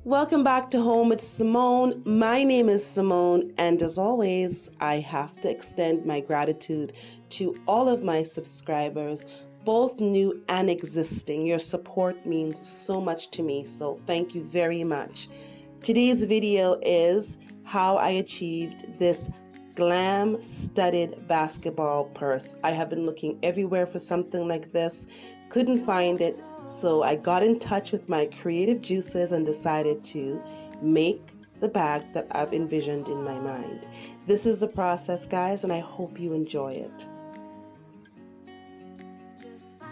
Welcome back to Home with Simone. My name is Simone, and as always, I have to extend my gratitude to all of my subscribers, both new and existing. Your support means so much to me, so thank you very much. Today's video is how I achieved this Glam studded basketball purse. I have been looking everywhere for something like this, couldn't find it, so I got in touch with my creative juices and decided to make the bag that I've envisioned in my mind. This is the process, guys, and I hope you enjoy it.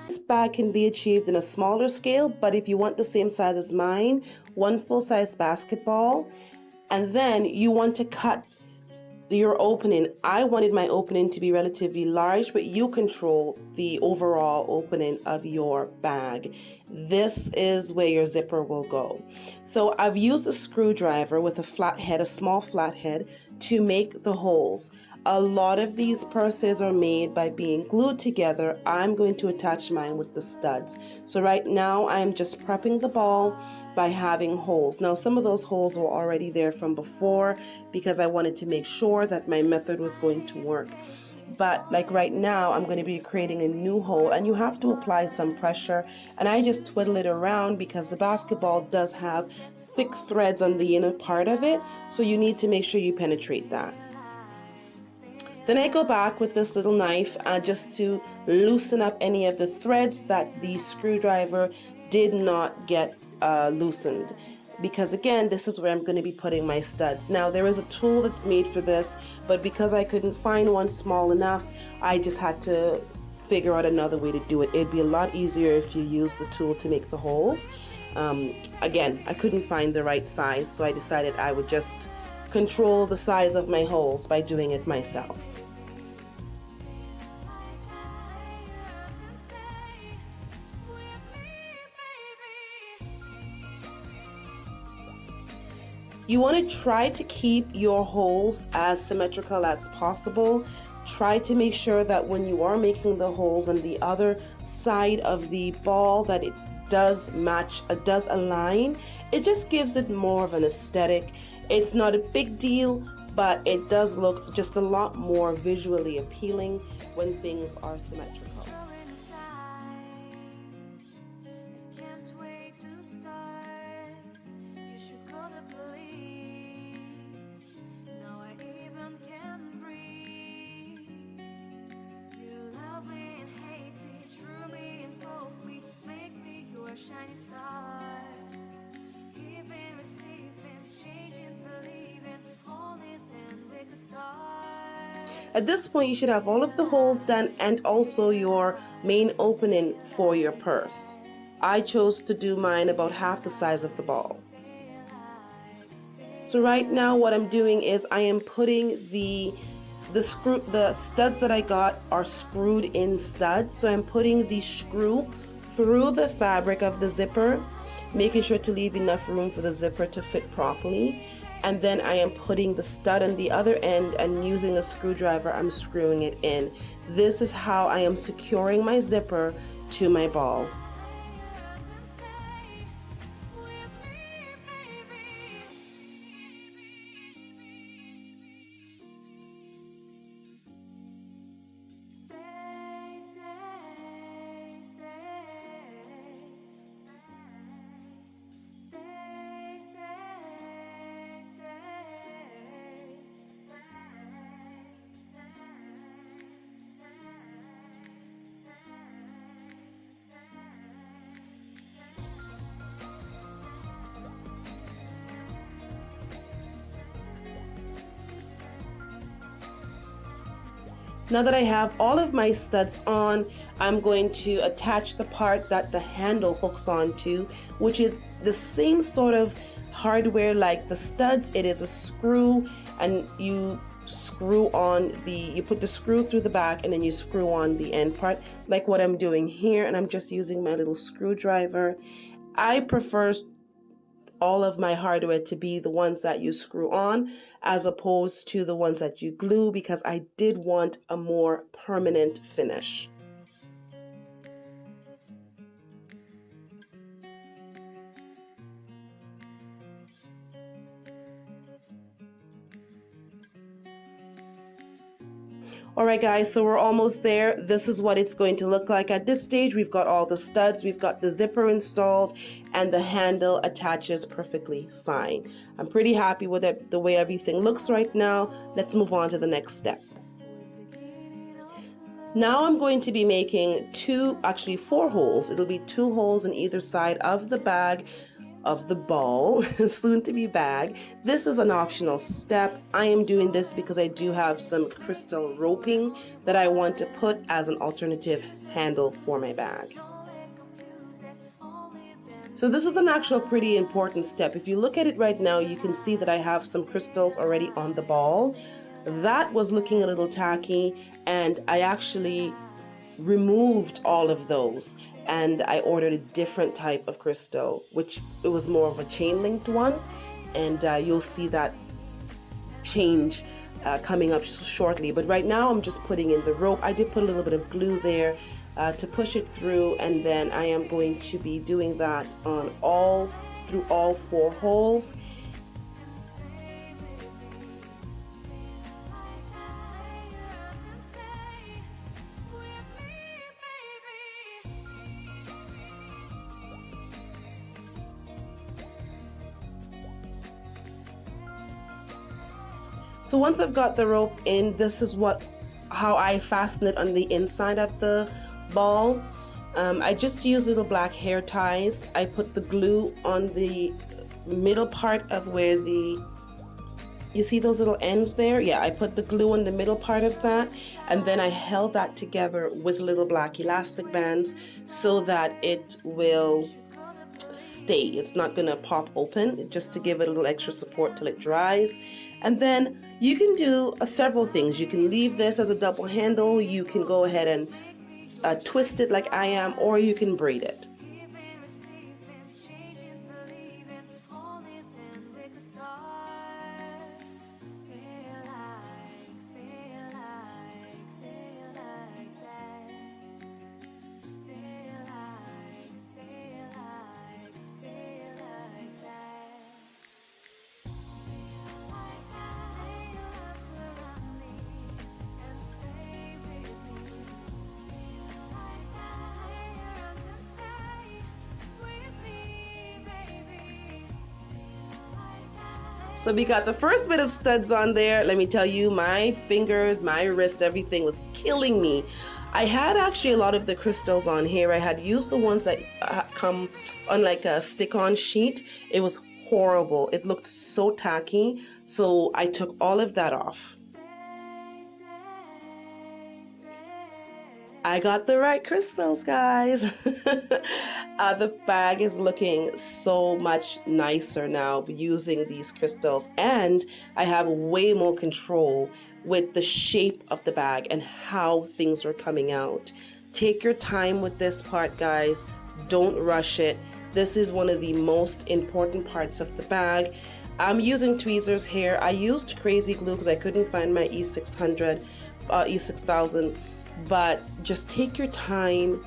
This bag can be achieved in a smaller scale, but if you want the same size as mine, one full-size basketball, and then you want to cut your opening. I wanted my opening to be relatively large, but you control the overall opening of your bag. This is where your zipper will go. So I've used a screwdriver with a flathead, a small flathead, to make the holes. A lot of these purses are made by being glued together. I'm going to attach mine with the studs. So right now I'm just prepping the ball by having holes. Now some of those holes were already there from before because I wanted to make sure that my method was going to work. But like right now I'm going to be creating a new hole, and you have to apply some pressure, and I just twiddle it around because the basketball does have thick threads on the inner part of it, so you need to make sure you penetrate that. Then I go back with this little knife just to loosen up any of the threads that the screwdriver did not get loosened, because again, this is where I'm going to be putting my studs. Now there is a tool that's made for this, but because I couldn't find one small enough, I just had to figure out another way to do it. It'd be a lot easier if you use the tool to make the holes. Again, I couldn't find the right size, so I decided I would just control the size of my holes by doing it myself. You want to try to keep your holes as symmetrical as possible. Try to make sure that when you are making the holes on the other side of the ball that it does match, does align. It just gives it more of an aesthetic. It's not a big deal, but it does look just a lot more visually appealing when things are symmetrical. At this point, you should have all of the holes done and also your main opening for your purse. I chose to do mine about half the size of the ball. So right now what I'm doing is I am putting the studs that I got are screwed in studs. So I'm putting the screw through the fabric of the zipper, making sure to leave enough room for the zipper to fit properly. And then I am putting the stud on the other end, and using a screwdriver I'm screwing it in. This is how I am securing my zipper to my ball. Now that I have all of my studs on, I'm going to attach the part that the handle hooks onto, which is the same sort of hardware like the studs. It is a screw, and you put the screw through the back, and then you screw on the end part, like what I'm doing here, and I'm just using my little screwdriver. I prefer all of my hardware to be the ones that you screw on as opposed to the ones that you glue, because I did want a more permanent finish. Alright guys, so we're almost there. This is what it's going to look like at this stage. We've got all the studs, we've got the zipper installed, and the handle attaches perfectly fine. I'm pretty happy with it, the way everything looks right now. Let's move on to the next step. Now I'm going to be making four holes. It'll be 2 holes in either side of the bag, of the ball, soon to be bag. This is an optional step. I am doing this because I do have some crystal roping that I want to put as an alternative handle for my bag. So this is an actual pretty important step. If you look at it right now, you can see that I have some crystals already on the ball. That was looking a little tacky, and I actually removed all of those, and I ordered a different type of crystal, which it was more of a chain linked one, and you'll see that change coming up shortly. But right now I'm just putting in the rope. I did put a little bit of glue there to push it through, and then I am going to be doing that on through all 4 holes. So once I've got the rope in, this is how I fasten it on the inside of the ball. I just use little black hair ties. I put the glue on the middle part of where you see those little ends there? Yeah, I put the glue on the middle part of that, and then I held that together with little black elastic bands so that it will stay. It's not gonna pop open, just to give it a little extra support till it dries. And then you can do several things. You can leave this as a double handle, you can go ahead and twist it like I am, or you can braid it. So we got the first bit of studs on there. Let me tell you, my fingers, my wrist, everything was killing me. I had actually a lot of the crystals on here. I had used the ones that come on like a stick-on sheet. It was horrible. It looked so tacky. So I took all of that off. I got the right crystals, guys. The bag is looking so much nicer now using these crystals, and I have way more control with the shape of the bag and how things are coming out. Take your time with this part, guys. Don't rush it. This is one of the most important parts of the bag. I'm using tweezers here. I used crazy glue because I couldn't find my E6000, but just take your time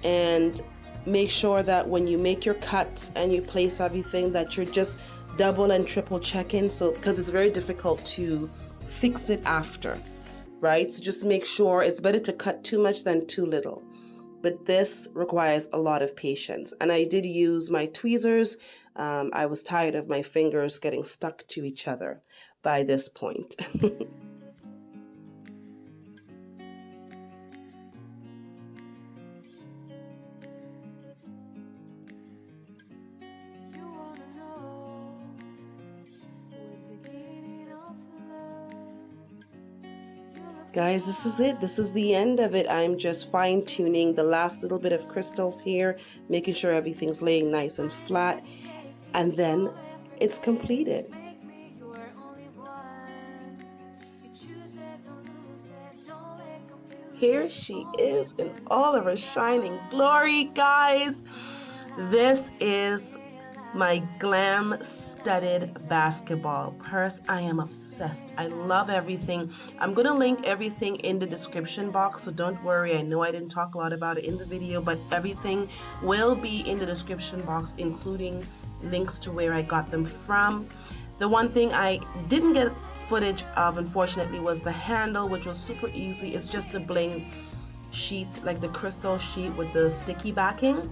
and make sure that when you make your cuts and you place everything that you're just double and triple checking, so because it's very difficult to fix it after, right? So just make sure. It's better to cut too much than too little, but this requires a lot of patience. And I did use my tweezers. I was tired of my fingers getting stuck to each other by this point. Guys, this is it. This is the end of it. I'm just fine-tuning the last little bit of crystals here, making sure everything's laying nice and flat, and then it's completed. Here she is in all of her shining glory, guys. This is my Glam studded basketball purse. I am obsessed. I love everything. I'm gonna link everything in the description box, so don't worry. I know I didn't talk a lot about it in the video, but everything will be in the description box, including links to where I got them from. The one thing I didn't get footage of, unfortunately, was the handle, which was super easy. It's just the bling sheet, like the crystal sheet with the sticky backing.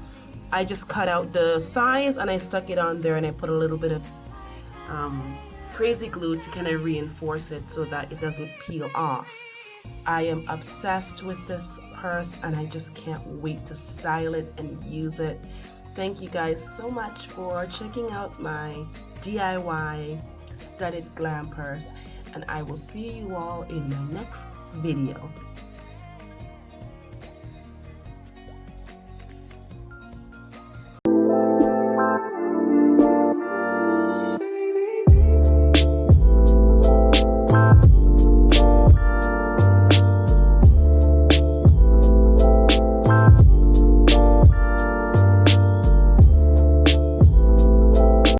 I just cut out the size and I stuck it on there, and I put a little bit of crazy glue to kind of reinforce it so that it doesn't peel off. I am obsessed with this purse and I just can't wait to style it and use it. Thank you guys so much for checking out my DIY studded glam purse, and I will see you all in my next video.